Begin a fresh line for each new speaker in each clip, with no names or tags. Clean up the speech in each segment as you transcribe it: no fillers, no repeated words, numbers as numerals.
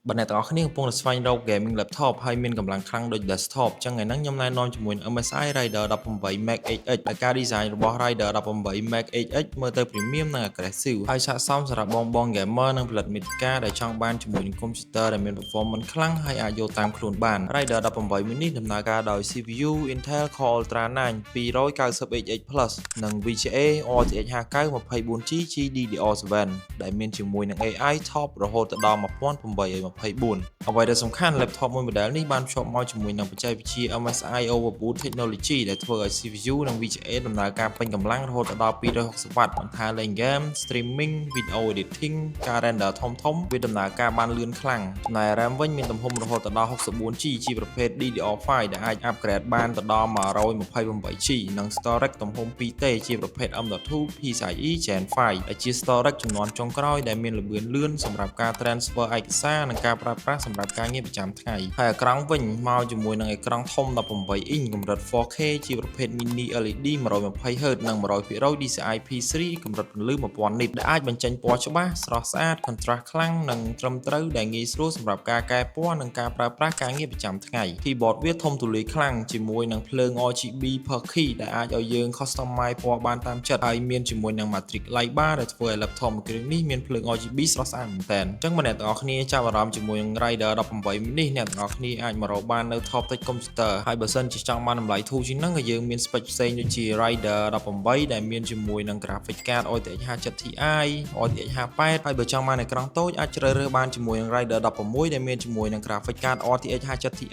Bạn nàyទាំងអស់គ្នាកំពុងតែស្វែងរក gaming laptop ហើយមានកម្លាំងខ្លាំងដូច desktop ចឹងថ្ងៃហ្នឹងខ្ញុំណែនាំជាមួយ MSI Rider 18 Max HX ដែលការ design របស់ Rider 18 Max HX មើលទៅ premium និង aggressive ហើយស័ក្តិសមសម្រាប់បង gamer និងផលិតមាតិកាដែលចង់បានជាមួយនឹង computer ដែលមាន performance ខ្លាំងហើយអាចយកតាមខ្លួនបាន Rider 18 mini ដំណើរការដោយ CPU Intel Core Ultra 9 290HX+ និង VGA RTX 59 24G GDDR7 ដែលមានជាមួយនឹង AI top រហូតដល់ 1824 អ្វីដែលសំខាន់ laptop មួយ model នេះបានភ្ជាប់មកជាមួយនឹងបច្ចេកវិទ្យា MSI Overboost Technology ដែលធ្វើឲ្យ CPU និង VGA ដំណើរការពេញកម្លាំងរហូតដល់ 260W មិនថាលេង game streaming video editing ការ render ធំវាដំណើរការបានលឿនខ្លាំងចំណែក RAM វិញមានទំហំរហូតដល់ 64GB ជាប្រភេទ DDR5 ដែលអាច upgrade បានទៅដល់ 128GB និង storage ទំហំ 2TB ជាប្រភេទ M.2 PCIe Gen 5 ដែលជា storage ជំនាន់ចុងក្រោយដែលមានល្បឿនលឿនសម្រាប់ការ transfer ឯកសារនិងការប្រើប្រាស់សម្រាប់ការងារប្រចាំថ្ងៃហើយអេក្រង់វិញមកជាមួយនឹងអេក្រង់ធំ 18 អ៊ីងកម្រិត 4K ជាប្រភេទ mini LED 120Hz និង 100% DCI P3 កម្រិតពន្លឺ 1000 nit ដែលអាចបញ្ចេញពណ៌ច្បាស់ស្រស់ស្អាត contrast ខ្លាំងនិងត្រឹមត្រូវដែលងាយស្រួលសម្រាប់ការកែពណ៌និងការប្រើប្រាស់ការងារប្រចាំថ្ងៃ keyboard វាធំទូលាយខ្លាំងជាមួយនឹងភ្លើង RGB per key ដែលអាចឲ្យយើង customize ពណ៌បានតាមចិត្តហើយមានជាមួយនឹង matrix light bar ដែលធ្វើឲ្យ laptop មួយគ្រឿងនេះមានភ្លើង RGB ស្រស់ស្អាតមែនទែនអញ្ចឹងបើអ្នកទាំងអស់គ្នាចាប់អារម្មណ៍ជាមួយនឹង Rider 18 mini អ្នកទាំងអស់គ្នាអាចមករកបាននៅ Top Tech Computer ហើយបើសិនជាចង់បានតម្លៃធូរជាងហ្នឹងក៏យើងមាន spec ផ្សេងដូចជា Rider 18ដែលមានជាមួយនឹង graphic card RTX 57 Ti RTX 58ហើយបើចង់បានអេក្រង់តូចអាចជ្រើសរើសបានជាមួយនឹង Rider 16ដែលមានជាមួយនឹង graphic card RTX 57 Ti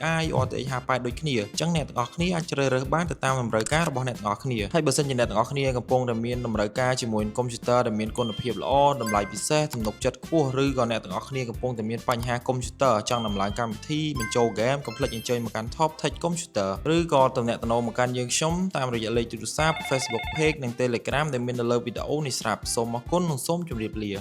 RTX 58ដូចគ្នាអញ្ចឹងអ្នកទាំងអស់គ្នាអាចជ្រើសរើសបានទៅតាមតម្រូវការរបស់អ្នកទាំងអស់គ្នាហើយបើសិនជាអ្នកទាំងអស់គ្នាកំពុងតែមានតម្រូវការជាមួយនឹង computer ដែលមានគុណភាពល្អតម្លៃពិសេសទំនុកចិត្តខ្ពស់ឬក៏អ្នកទាំងអស់គ្នាកំពុងតែមានបញ្ហា computer ចង់ដំឡើងកម្មវិធីបញ្ចូល game កុំភ្លេចអញ្ជើញមកកាន់ Top Tech Computer ឬក៏ទំនាក់ទំនងមកកាន់យើងខ្ញុំតាមរយៈលេខទូរស័ព្ទ Facebook Page និង Telegram ដែលមាននៅលើវីដេអូនេះស្រាប់សូមអរគុណនិងសូមជម្រាបលា